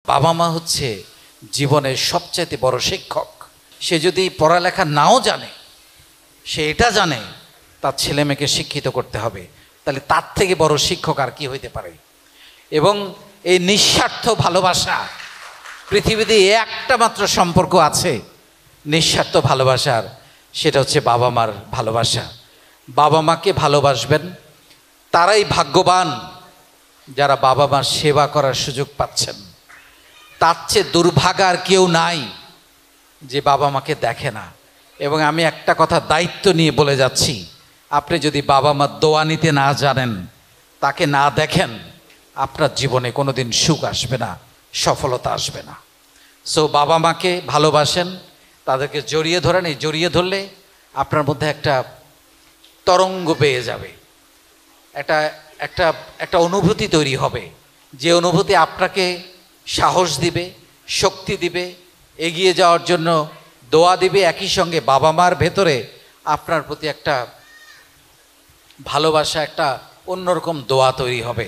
বাবা মা হচ্ছে জীবনের সবচাইতে বড় শিক্ষক। সে যদি পড়ালেখা নাও জানে, সে এটা জানে তার ছেলে মেয়েকে শিক্ষিত করতে হবে, তাহলে তার থেকে বড় শিক্ষক আর কি হইতে পারে। এবং এই নিঃস্বার্থ ভালোবাসা, পৃথিবীতে একটা মাত্র সম্পর্ক আছে নিঃস্বার্থ ভালোবাসার, সেটা হচ্ছে বাবা মার ভালোবাসা। বাবা মাকে ভালোবাসবেন, তারাই ভাগ্যবান যারা বাবা মার সেবা করার সুযোগ পাচ্ছেন। তার চেয়ে দুর্ভাগা আর কেউ নাই যে বাবা মাকে দেখে না। এবং আমি একটা কথা দায়িত্ব নিয়ে বলে যাচ্ছি, আপনি যদি বাবা মার দোয়া নিতে না জানেন, তাকে না দেখেন, আপনার জীবনে কোনো দিন সুখ আসবে না, সফলতা আসবে না। সো বাবা মাকে ভালোবাসেন, তাদেরকে জড়িয়ে ধরেন। এই জড়িয়ে ধরলে আপনার মধ্যে একটা তরঙ্গ পেয়ে যাবে, একটা একটা একটা অনুভূতি তৈরি হবে, যে অনুভূতি আপনাকে সাহস দিবে, শক্তি দিবে, এগিয়ে যাওয়ার জন্য দোয়া দিবে। একই সঙ্গে বাবা মার ভেতরে আপনার প্রতি একটা ভালোবাসা, একটা অন্যরকম দোয়া তৈরি হবে।